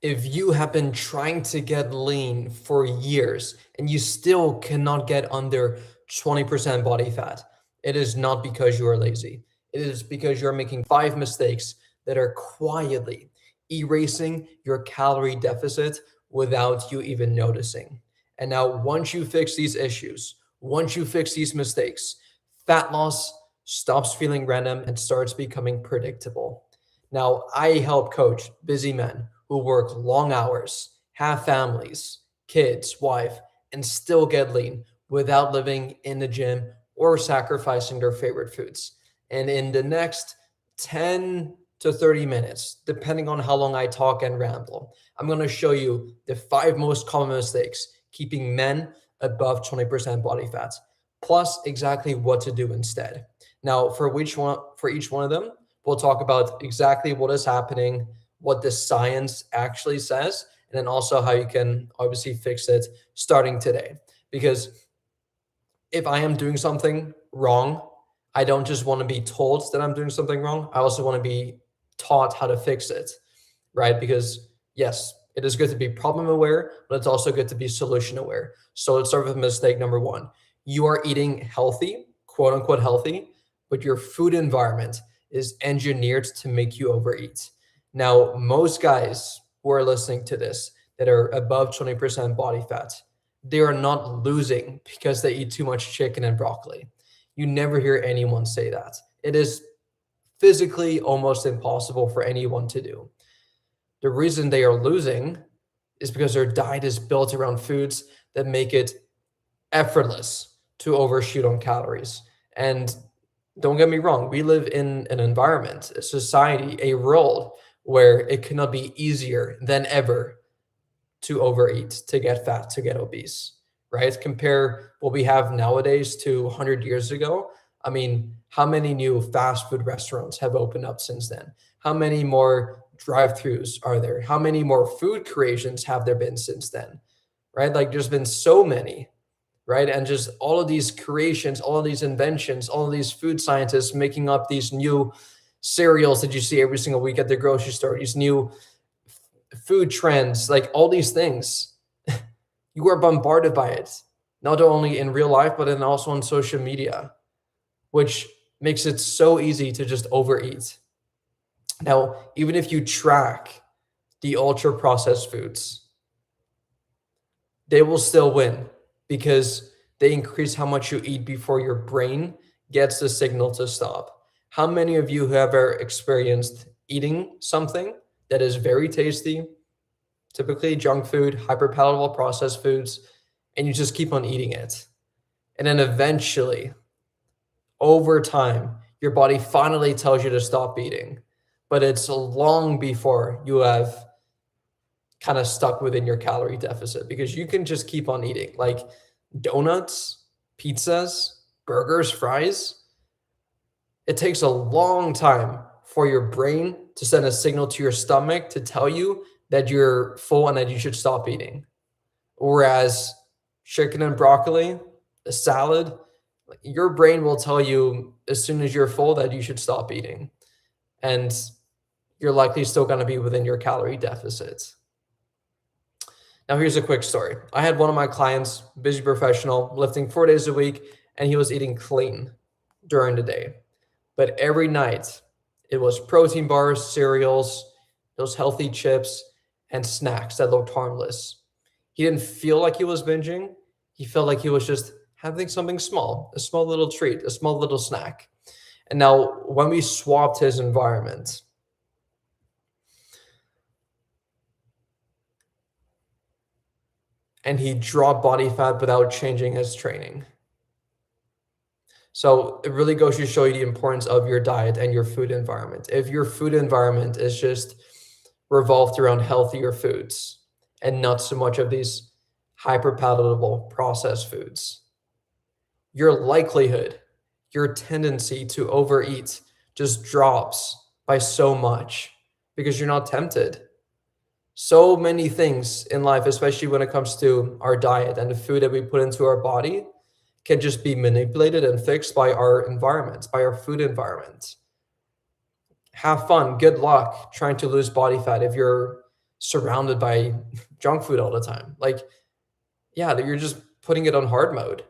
If you have been trying to get lean for years and you still cannot get under 20% body fat, it is not because you are lazy. It is because you're making 5 mistakes that are quietly erasing your calorie deficit without you even noticing. And now, once you fix these issues, once you fix these mistakes, fat loss stops feeling random and starts becoming predictable. Now, I help coach busy men who work long hours, have families, kids, wife, and still get lean without living in the gym or sacrificing their favorite foods. And in the next 10 to 30 minutes, depending on how long I talk and ramble, I'm going to show you the 5 most common mistakes keeping men above 20% body fat, plus exactly what to do instead. Now, for each one of them, we'll talk about exactly what is happening, what the science actually says, and then also how you can obviously fix it starting today. Because if I am doing something wrong, I don't just want to be told that I'm doing something wrong. I also want to be taught how to fix it, right? Because yes, it is good to be problem aware, but it's also good to be solution aware. So let's start with mistake number one. You are eating healthy, quote unquote healthy, but your food environment is engineered to make you overeat. Now, most guys who are listening to this that are above 20% body fat, they are not losing because they eat too much chicken and broccoli. You never hear anyone say that. It is physically almost impossible for anyone to do. The reason they are losing is because their diet is built around foods that make it effortless to overshoot on calories. And don't get me wrong, we live in an environment, a society, a world where it cannot be easier than ever to overeat, to get fat, to get obese, right? Compare what we have nowadays to 100 years ago. I mean, how many new fast food restaurants have opened up since then? How many more drive-throughs are there? How many more food creations have there been since then? Right? Like there's been so many, right? And just all of these creations, all of these inventions, all of these food scientists making up these new cereals that you see every single week at the grocery store, these new food trends, like all these things. You are bombarded by it, not only in real life, but then also on social media, which makes it so easy to just overeat. Now, even if you track the ultra processed foods, they will still win because they increase how much you eat before your brain gets the signal to stop. How many of you have ever experienced eating something that is very tasty, typically junk food, hyper-palatable processed foods, and you just keep on eating it? And then eventually, over time, your body finally tells you to stop eating, but it's long before you have kind of stuck within your calorie deficit because you can just keep on eating like donuts, pizzas, burgers, fries. It takes a long time for your brain to send a signal to your stomach to tell you that you're full and that you should stop eating. Whereas chicken and broccoli, a salad, your brain will tell you as soon as you're full that you should stop eating. And you're likely still going to be within your calorie deficit. Now, here's a quick story. I had one of my clients, busy professional, lifting 4 days a week, and he was eating clean during the day. But every night, it was protein bars, cereals, those healthy chips, and snacks that looked harmless. He didn't feel like he was binging. He felt like he was just having something small, a small little treat, a small little snack. And now, when we swapped his environment, and he dropped body fat without changing his training. So it really goes to show you the importance of your diet and your food environment. If your food environment is just revolved around healthier foods and not so much of these hyper-palatable processed foods, your likelihood, your tendency to overeat just drops by so much because you're not tempted. So many things in life, especially when it comes to our diet and the food that we put into our body, can just be manipulated and fixed by our environment, by our food environment. Have fun. Good luck trying to lose body fat if you're surrounded by junk food all the time. Like, yeah, you're just putting it on hard mode.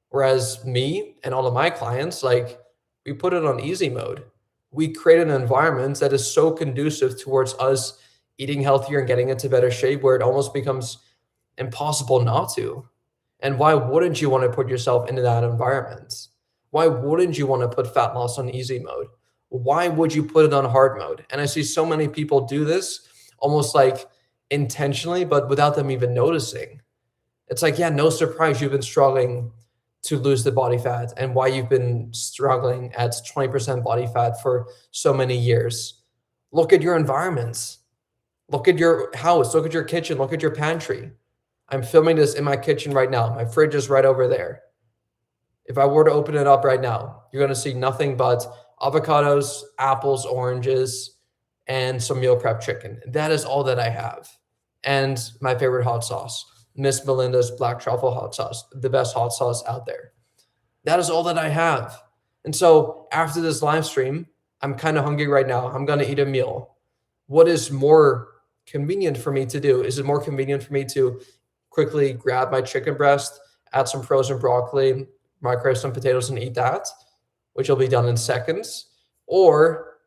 Whereas me and all of my clients, like, we put it on easy mode. We create an environment that is so conducive towards us eating healthier and getting into better shape where it almost becomes impossible not to. And why wouldn't you want to put yourself into that environment? Why wouldn't you want to put fat loss on easy mode? Why would you put it on hard mode? And I see so many people do this almost like intentionally, but without them even noticing. It's like, yeah, no surprise you've been struggling to lose the body fat and why you've been struggling at 20% body fat for so many years. Look at your environments. Look at your house. Look at your kitchen. Look at your pantry. I'm filming this in my kitchen right now. My fridge is right over there. If I were to open it up right now, you're going to see nothing but avocados, apples, oranges, and some meal prep chicken. That is all that I have. And my favorite hot sauce, Miss Melinda's black truffle hot sauce, the best hot sauce out there. That is all that I have. And so after this live stream, I'm kind of hungry right now. I'm going to eat a meal. What is more convenient for me to do? Is it more convenient for me to quickly grab my chicken breast, add some frozen broccoli, microwave some potatoes and eat that, which will be done in seconds? Or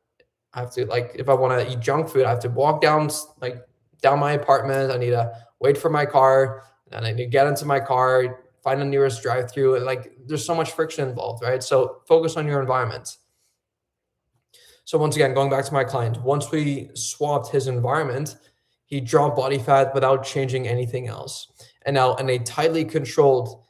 I have to, like, if I want to eat junk food, I have to walk down my apartment. I need to wait for my car, and I need to get into my car, find the nearest drive-through. Like, there's so much friction involved, right? So focus on your environment. So once again, going back to my client, once we swapped his environment, he dropped body fat without changing anything else. And now in a tightly controlled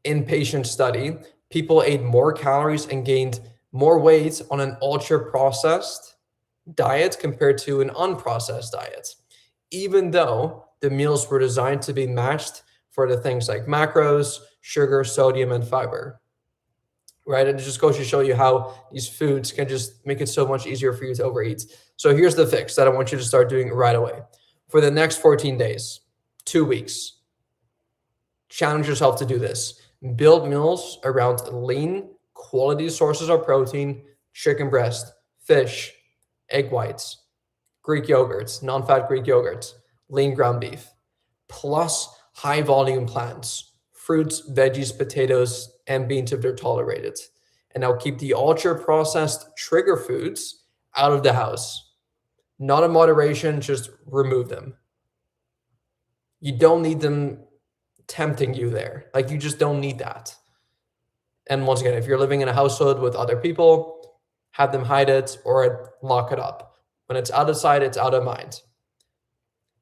inpatient study, people ate more calories and gained more weight on an ultra-processed diet compared to an unprocessed diet, even though the meals were designed to be matched for the things like macros, sugar, sodium, and fiber, right? And it just goes to show you how these foods can just make it so much easier for you to overeat. So here's the fix that I want you to start doing right away. For the next 14 days, 2 weeks, challenge yourself to do this. Build meals around lean, quality sources of protein, chicken breast, fish, egg whites, Greek yogurts, non-fat Greek yogurts, lean ground beef, plus high volume plants, fruits, veggies, potatoes, and beans if they're tolerated. And now keep the ultra processed trigger foods out of the house. Not in moderation, just remove them. You don't need them tempting you there. Like, you just don't need that. And once again, if you're living in a household with other people, have them hide it or lock it up. When it's out of sight, it's out of mind.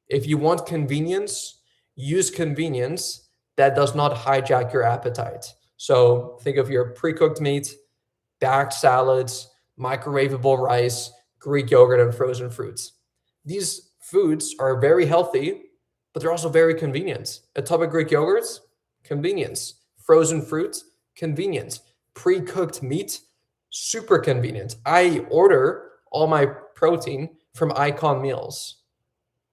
If you want convenience, use convenience that does not hijack your appetite. So think of your pre-cooked meat, bagged salads, microwavable rice, Greek yogurt, and frozen fruits. These foods are very healthy, but they're also very convenient. A tub of Greek yogurts, convenience. Frozen fruits, convenience. Pre-cooked meat, super convenient. I order all my protein from Icon Meals.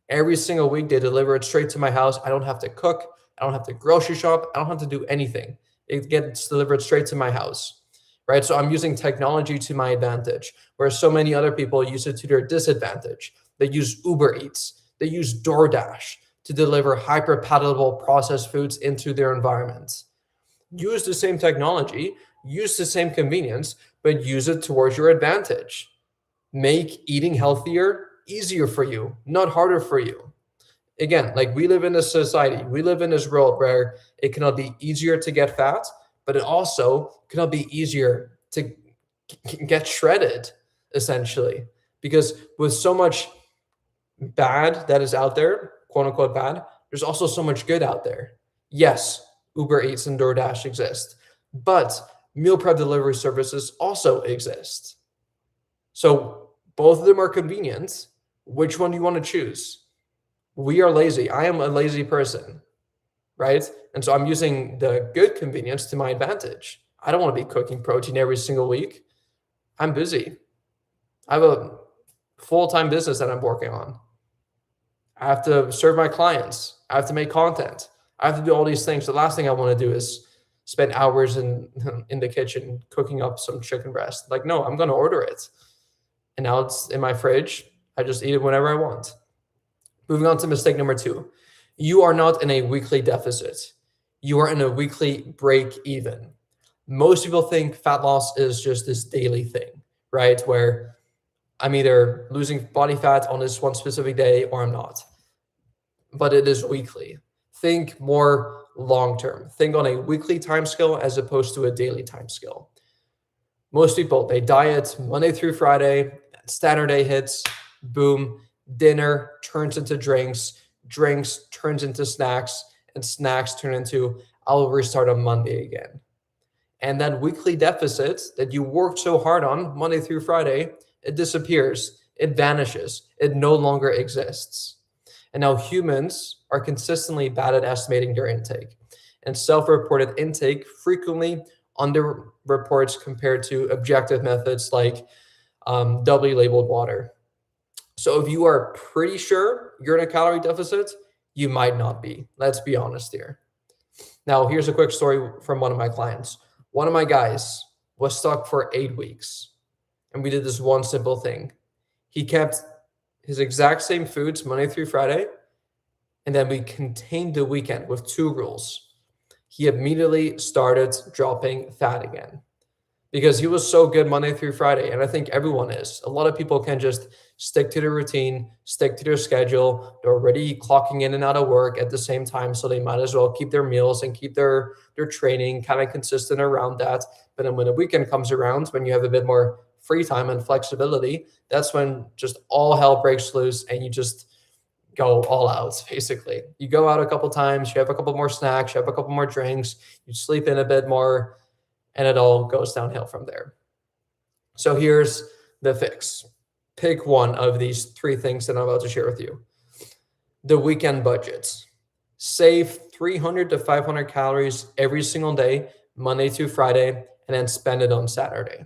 Every single week, they deliver it straight to my house. I don't have to cook. I don't have to grocery shop. I don't have to do anything. It gets delivered straight to my house, right? So I'm using technology to my advantage, whereas so many other people use it to their disadvantage. They use Uber Eats. They use DoorDash to deliver hyper-palatable processed foods into their environments. Use the same technology, use the same convenience, but use it towards your advantage. Make eating healthier easier for you, not harder for you. Again, like, we live in this society, we live in this world where it cannot be easier to get fat, but it also cannot be easier to get shredded, essentially. Because with so much bad that is out there, quote unquote bad, there's also so much good out there. Yes, Uber Eats and DoorDash exist, but meal prep delivery services also exist. So both of them are convenient. Which one do you want to choose? We are lazy. I am a lazy person, right? And so I'm using the good convenience to my advantage. I don't want to be cooking protein every single week. I'm busy. I have a full-time business that I'm working on. I have to serve my clients. I have to make content. I have to do all these things. The last thing I want to do is spend hours in the kitchen cooking up some chicken breast. Like, no, I'm going to order it. And now it's in my fridge. I just eat it whenever I want. Moving on to mistake number 2. You are not in a weekly deficit. You are in a weekly break even. Most people think fat loss is just this daily thing, right? Where I'm either losing body fat on this one specific day or I'm not. But it is weekly. Think more long term. Think on a weekly time scale as opposed to a daily time scale. Most people, they diet Monday through Friday, Saturday hits, boom, dinner turns into drinks, drinks turns into snacks, and snacks turn into I'll restart on Monday again. And that weekly deficit that you worked so hard on Monday through Friday, it disappears, it vanishes, it no longer exists. And now humans are consistently bad at estimating their intake. And self-reported intake frequently underreports compared to objective methods like doubly labeled water. So if you are pretty sure you're in a calorie deficit, you might not be. Let's be honest here. Now, here's a quick story from one of my clients. One of my guys was stuck for 8 weeks, and we did this one simple thing. He kept his exact same foods Monday through Friday, and then we contained the weekend with 2 rules. He immediately started dropping fat again because he was so good Monday through Friday. And I think everyone is. A lot of people can just stick to their routine, stick to their schedule. They're already clocking in and out of work at the same time. So they might as well keep their meals and keep their training kind of consistent around that. But then when the weekend comes around, when you have a bit more free time and flexibility, that's when just all hell breaks loose and you just go all out, basically. You go out a couple times, you have a couple more snacks, you have a couple more drinks, you sleep in a bit more, and it all goes downhill from there. So here's the fix. Pick one of these 3 things that I'm about to share with you. The weekend budget. Save 300 to 500 calories every single day, Monday through Friday, and then spend it on Saturday.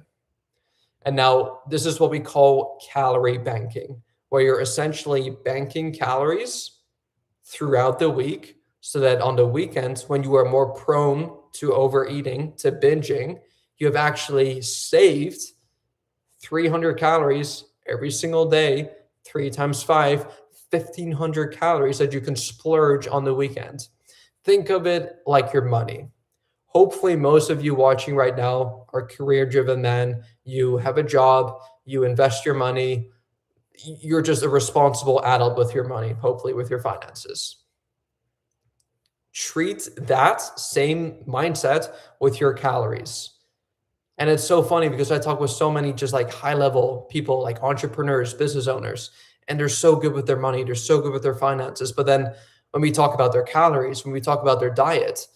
And now this is what we call calorie banking, where you're essentially banking calories throughout the week so that on the weekends, when you are more prone to overeating, to binging, you have actually saved 300 calories every single day, 3 times 5, 1,500 calories that you can splurge on the weekend. Think of it like your money. Hopefully, most of you watching right now are career-driven men. You have a job, you invest your money, you're just a responsible adult with your money, hopefully with your finances. Treat that same mindset with your calories. And it's so funny because I talk with so many just like high level people, like entrepreneurs, business owners, and they're so good with their money. They're so good with their finances. But then when we talk about their calories, when we talk about their diet,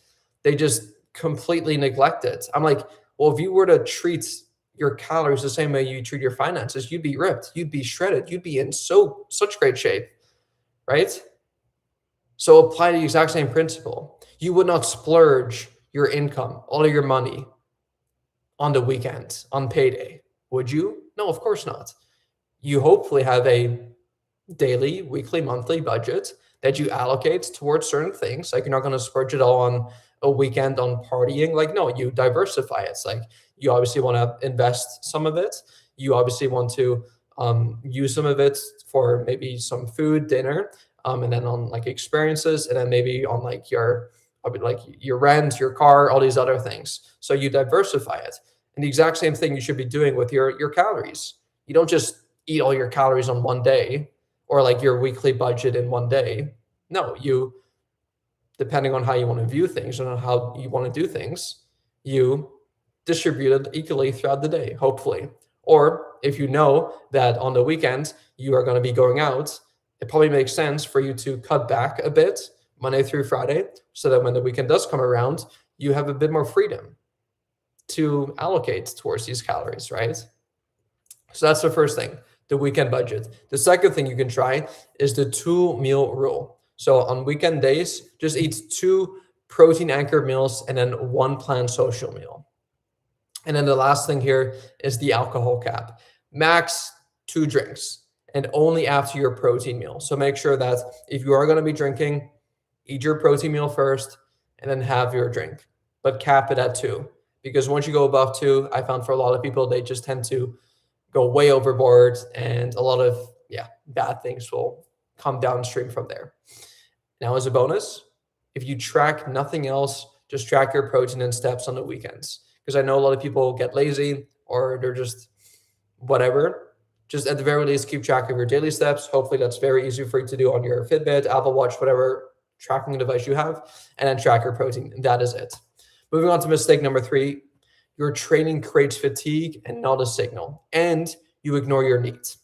they just completely neglect it. I'm like, well, if you were to treat your calories the same way you treat your finances, you'd be ripped, you'd be shredded, you'd be in such great shape, right? So apply the exact same principle. You would not splurge your income, all of your money on the weekend, on payday, would you? No, of course not. You hopefully have a daily, weekly, monthly budget that you allocate towards certain things. Like you're not going to splurge it all on a weekend on partying. Like, no, you diversify it. It's like you obviously want to invest some of it. You obviously want to use some of it for maybe some food, dinner, and then on like experiences, and then maybe on like your rent, your car, all these other things. So you diversify it. And the exact same thing you should be doing with your calories. You don't just eat all your calories on one day or like your weekly budget in one day. No, you, depending on how you want to view things and on how you want to do things, you distribute it equally throughout the day, hopefully. Or if you know that on the weekend you are going to be going out, it probably makes sense for you to cut back a bit Monday through Friday so that when the weekend does come around, you have a bit more freedom to allocate towards these calories, right? So that's the first thing, the weekend budget. The second thing you can try is the 2-meal rule. So on weekend days, just eat 2 protein anchored meals and then 1 planned social meal. And then the last thing here is the alcohol cap. Max 2 drinks and only after your protein meal. So make sure that if you are going to be drinking, eat your protein meal first and then have your drink, but cap it at 2. Because once you go above 2, I found for a lot of people, they just tend to go way overboard and a lot of bad things will come downstream from there. Now, as a bonus, if you track nothing else, just track your protein and steps on the weekends. Because I know a lot of people get lazy or they're just whatever. Just at the very least, keep track of your daily steps. Hopefully, that's very easy for you to do on your Fitbit, Apple Watch, whatever tracking device you have, and then track your protein. That is it. Moving on to mistake number 3, your training creates fatigue and not a signal, and you ignore your needs.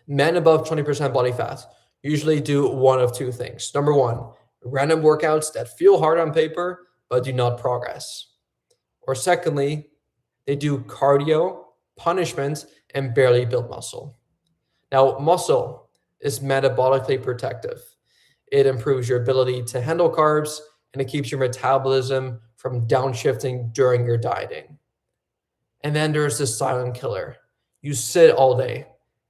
Men above 20% body fat usually do one of 2 things. Number 1, random workouts that feel hard on paper, but do not progress. Or secondly, they do cardio, punishment, and barely build muscle. Now, muscle is metabolically protective. It improves your ability to handle carbs, and it keeps your metabolism from downshifting during your dieting. And then there's the silent killer. You sit all day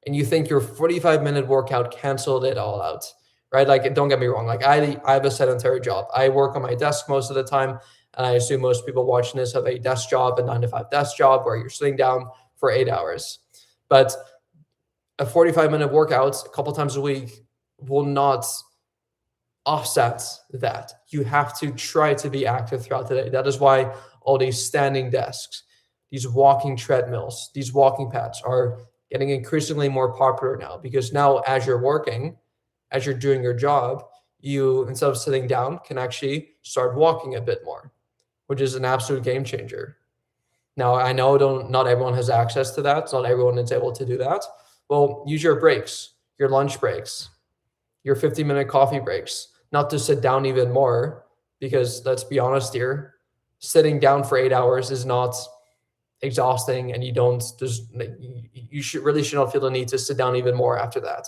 and you think your 45-minute workout canceled it all out, right? Like, don't get me wrong. Like, I have a sedentary job. I work on my desk most of the time. And I assume most people watching this have a desk job, a 9-to-5 desk job where you're sitting down for 8 hours. But a 45-minute workout a couple times a week will not offset that. You have to try to be active throughout the day. That is why all these standing desks, these walking treadmills, these walking pads are getting increasingly more popular now, because now as you're working, as you're doing your job, you, instead of sitting down, can actually start walking a bit more, which is an absolute game changer. Now, I know not everyone has access to that. Not everyone is able to do that. Well, use your breaks, your lunch breaks, your 15-minute coffee breaks, not to sit down even more, because let's be honest here, sitting down for 8 hours is not exhausting, and you should not feel the need to sit down even more after that.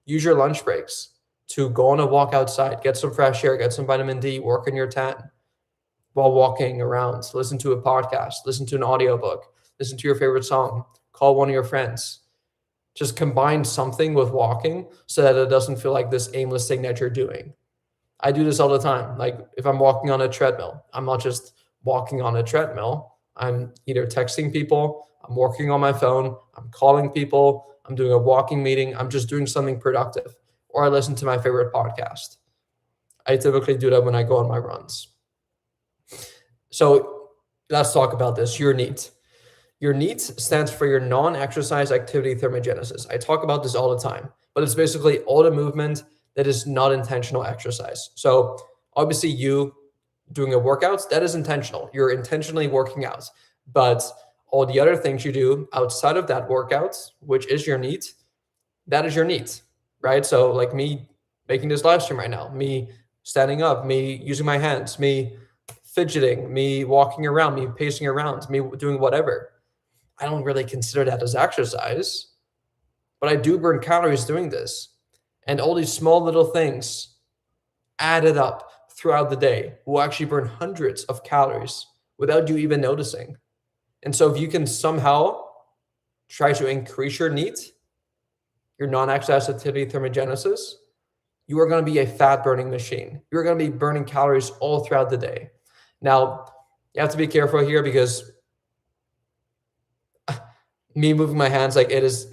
Use your lunch breaks to go on a walk outside, get some fresh air, get some vitamin D, work on your tan while walking around. Listen to a podcast, listen to an audiobook, listen to your favorite song, call one of your friends. Just combine something with walking so that it doesn't feel like this aimless thing that you're doing. I do this all the time. Like, if I'm walking on a treadmill, I'm not just walking on a treadmill. I'm either texting people, I'm working on my phone, I'm calling people, I'm doing a walking meeting, I'm just doing something productive, or I listen to my favorite podcast. I typically do that when I go on my runs. So let's talk about this, your NEAT. Your NEAT stands for your non-exercise activity thermogenesis. I talk about this all the time, but it's basically all the movement that is not intentional exercise. So obviously you doing a workout, that is intentional. You're intentionally working out. But all the other things you do outside of that workout, which is your NEAT, that is your NEAT, right? So like me making this live stream right now, me standing up, me using my hands, me fidgeting, me walking around, me pacing around, me doing whatever. I don't really consider that as exercise, but I do burn calories doing this. And all these small little things added up throughout the day will actually burn hundreds of calories without you even noticing. And so if you can somehow try to increase your NEAT, your non-exercise activity thermogenesis, you are going to be a fat burning machine. You're going to be burning calories all throughout the day. Now, you have to be careful here, because me moving my hands, like, it is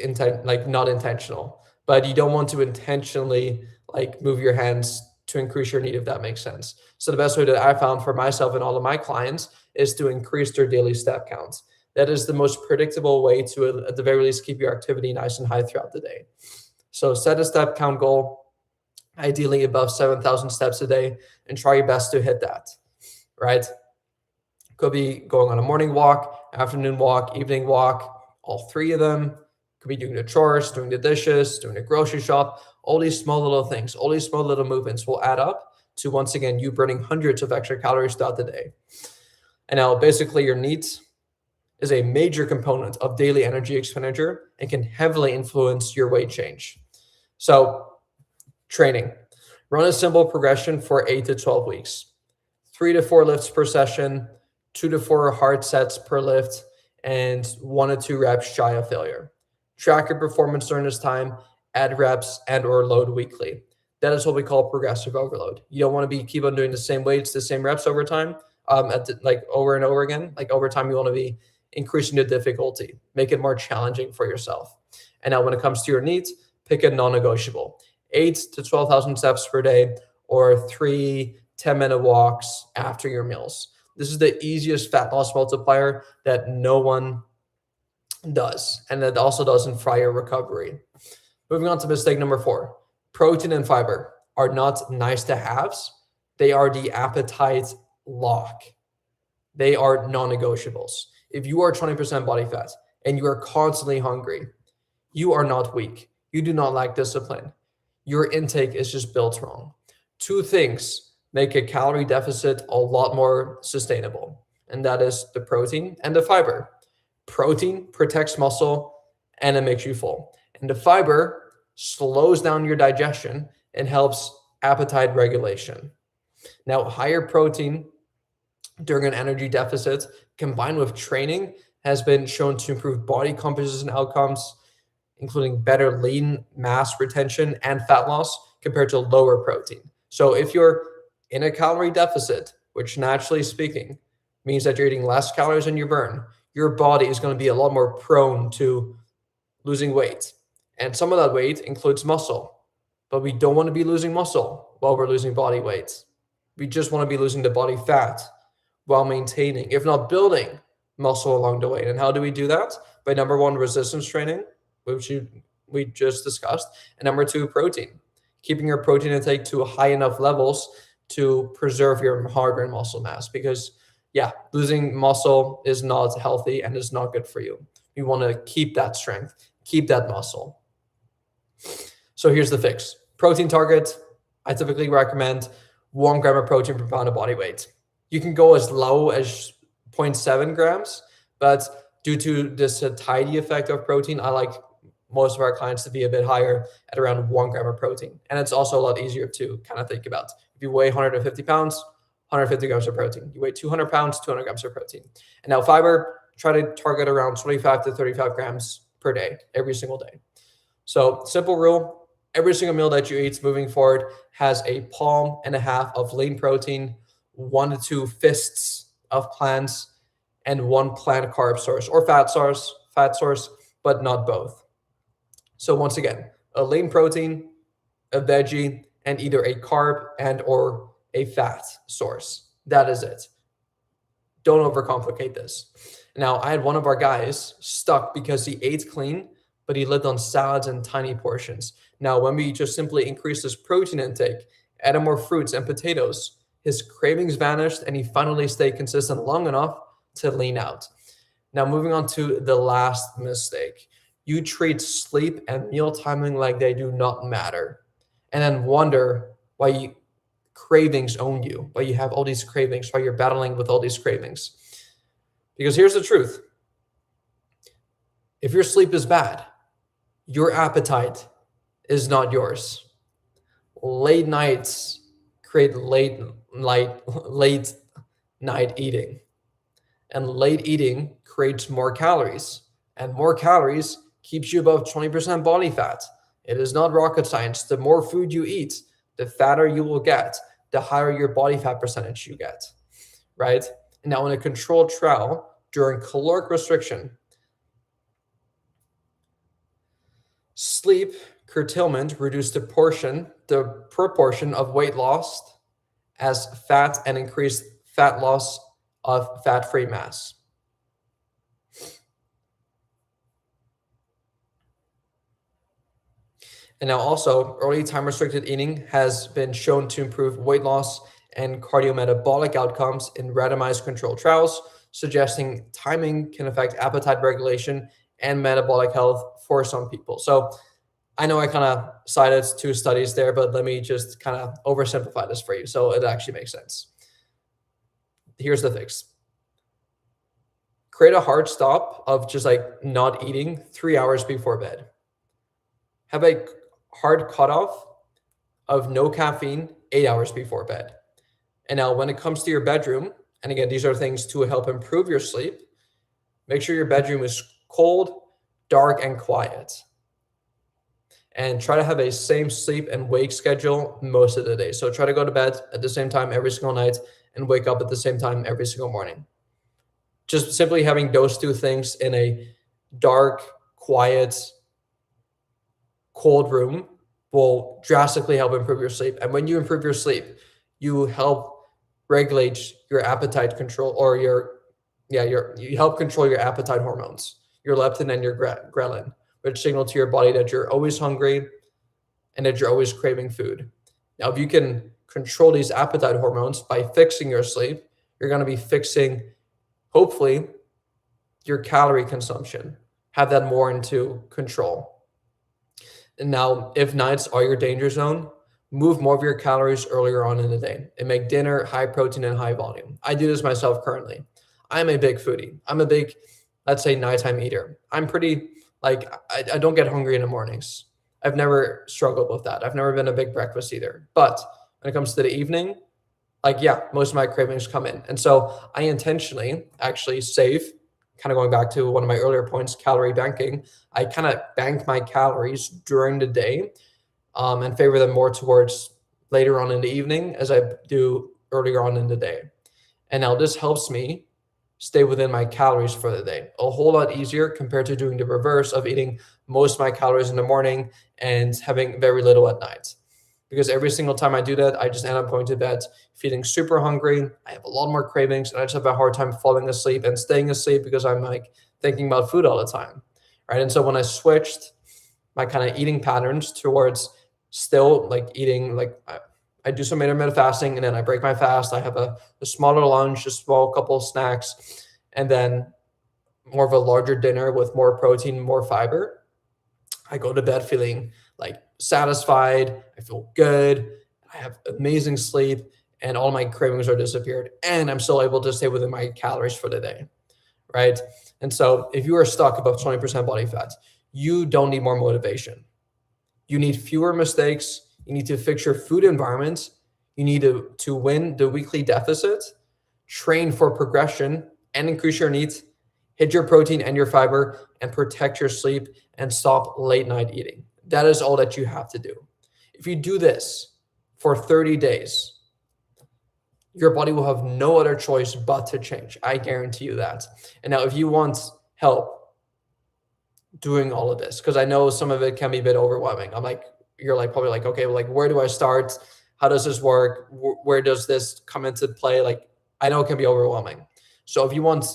not intentional, but you don't want to intentionally like move your hands to increase your NEAT, if that makes sense. So the best way that I found for myself and all of my clients is to increase their daily step counts. That is the most predictable way to, at the very least, keep your activity nice and high throughout the day. So set a step count goal, ideally above 7,000 steps a day, and try your best to hit that, right? Could be going on a morning walk, afternoon walk, evening walk, all 3 of them. Could be doing the chores, doing the dishes, doing the grocery shop. All these small little things, all these small little movements will add up to, once again, you burning hundreds of extra calories throughout the day. And now basically your NEAT is a major component of daily energy expenditure and can heavily influence your weight change. So training, run a simple progression for 8 to 12 weeks, 3 to 4 lifts per session, 2 to 4 hard sets per lift, and 1 to 2 reps shy of failure. Track your performance during this time, add reps and or load weekly. That is what we call progressive overload. You don't want to keep on doing the same weights, the same reps over time, over and over again. Like, over time, you want to be increasing the difficulty, make it more challenging for yourself. And now when it comes to your NEAT, pick a non-negotiable. 8 to 12,000 steps per day, or 3 10-minute walks after your meals. This is the easiest fat loss multiplier that no one does, and that also doesn't fry your recovery. Moving on to mistake number 4. Protein and fiber are not nice to haves. They are the appetite lock. They are non-negotiables. If you are 20% body fat and you are constantly hungry, you are not weak. You do not lack discipline. Your intake is just built wrong. 2 things make a calorie deficit a lot more sustainable, and that is the protein and the fiber. Protein protects muscle and it makes you full. And the fiber slows down your digestion and helps appetite regulation. Now, higher protein during an energy deficit combined with training has been shown to improve body composition outcomes, including better lean mass retention and fat loss compared to lower protein. So if you're in a calorie deficit, which naturally speaking means that you're eating less calories than you burn, your body is going to be a lot more prone to losing weight. And some of that weight includes muscle, but we don't want to be losing muscle while we're losing body weight. We just want to be losing the body fat while maintaining, if not building, muscle along the way. And how do we do that? By number 1, resistance training, which we just discussed, and number 2, protein. Keeping your protein intake to high enough levels to preserve your hard-earned muscle mass, because losing muscle is not healthy and is not good for you. You want to keep that strength, keep that muscle. So here's the fix. Protein target, I typically recommend 1 gram of protein per pound of body weight. You can go as low as 0.7 grams, but due to the satiety effect of protein, I like most of our clients to be a bit higher at around 1 gram of protein. And it's also a lot easier to kind of think about. If you weigh 150 pounds, 150 grams of protein. You weigh 200 pounds, 200 grams of protein. And now fiber, try to target around 25 to 35 grams per day, every single day. So simple rule, every single meal that you eat moving forward has a palm and a half of lean protein, 1 to 2 fists of plants, and 1 plant carb source or fat source, but not both. So once again, a lean protein, a veggie, and either a carb and or a fat source. That is it. Don't overcomplicate this. Now, I had one of our guys stuck because he ate clean, but he lived on salads and tiny portions. Now, when we just simply increased his protein intake, added more fruits and potatoes, his cravings vanished and he finally stayed consistent long enough to lean out. Now, moving on to the last mistake. You treat sleep and meal timing like they do not matter, and then wonder why cravings own you, why you have all these cravings, why you're battling with all these cravings. Because here's the truth. If your sleep is bad, your appetite is not yours. Late nights create late night eating. And late eating creates more calories. And more calories keeps you above 20% body fat. It is not rocket science. The more food you eat, the fatter you will get, the higher your body fat percentage you get, right? Now, in a controlled trial during caloric restriction, sleep curtailment reduced the proportion of weight lost as fat and increased fat loss of fat-free mass. And now also, early time-restricted eating has been shown to improve weight loss and cardiometabolic outcomes in randomized controlled trials, suggesting timing can affect appetite regulation and metabolic health for some people. So I know I kind of cited 2 studies there, but let me just kind of oversimplify this for you so it actually makes sense. Here's the fix. Create a hard stop of just like not eating 3 hours before bed. Have a hard cutoff of no caffeine 8 hours before bed. And now when it comes to your bedroom, and again, these are things to help improve your sleep, make sure your bedroom is cold, dark, and quiet. And try to have a same sleep and wake schedule most of the day. So try to go to bed at the same time every single night and wake up at the same time every single morning. Just simply having those 2 things in a dark, quiet, cold room will drastically help improve your sleep. And when you improve your sleep, you help regulate your appetite control, or you help control your appetite hormones, your leptin and your ghrelin, which signal to your body that you're always hungry and that you're always craving food. Now, if you can control these appetite hormones by fixing your sleep, you're going to be fixing, hopefully, your calorie consumption, have that more into control. And now, if nights are your danger zone, move more of your calories earlier on in the day and make dinner high protein and high volume. I do this myself currently. I'm a big foodie. I'm a big, let's say, nighttime eater. I'm pretty, like, I don't get hungry in the mornings. I've never struggled with that. I've never been a big breakfast eater. But when it comes to the evening, like, yeah, most of my cravings come in. And so I intentionally actually save, kind of going back to one of my earlier points, calorie banking. I kind of bank my calories during the day and favor them more towards later on in the evening as I do earlier on in the day. And now this helps me stay within my calories for the day. A whole lot easier compared to doing the reverse of eating most of my calories in the morning and having very little at night. Because every single time I do that, I just end up going to bed feeling super hungry. I have a lot more cravings, and I just have a hard time falling asleep and staying asleep because I'm like thinking about food all the time, right? And so when I switched my kind of eating patterns towards still like eating, like I do some intermittent fasting and then I break my fast. I have a smaller lunch, a small couple of snacks, and then more of a larger dinner with more protein, more fiber. I go to bed feeling like satisfied. I feel good. I have amazing sleep and all my cravings are disappeared. And I'm still able to stay within my calories for the day, right? And so if you are stuck above 20% body fat, you don't need more motivation. You need fewer mistakes. You need to fix your food environment. You need to win the weekly deficit, train for progression and increase your needs, hit your protein and your fiber, and protect your sleep and stop late night eating. That is all that you have to do. If you do this for 30 days, your body will have no other choice but to change. I guarantee you that. And now if you want help doing all of this, because I know some of it can be a bit overwhelming. You're like probably like, okay, well, like where do I start? How does this work? Where does this come into play? Like, I know it can be overwhelming. So if you want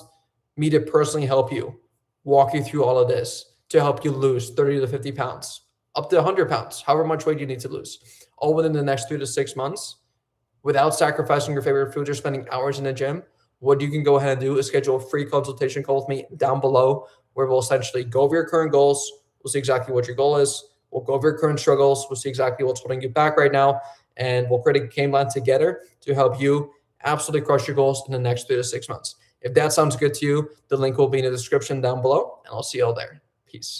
me to personally help you, walk you through all of this to help you lose 30 to 50 pounds, up to 100 pounds, however much weight you need to lose, all within the next 3 to 6 months, without sacrificing your favorite foods or spending hours in the gym, what you can go ahead and do is schedule a free consultation call with me down below, where we'll essentially go over your current goals. We'll see exactly what your goal is. We'll go over your current struggles. We'll see exactly what's holding you back right now. And we'll create a game plan together to help you absolutely crush your goals in the next 3 to 6 months. If that sounds good to you, the link will be in the description down below, and I'll see you all there. Peace.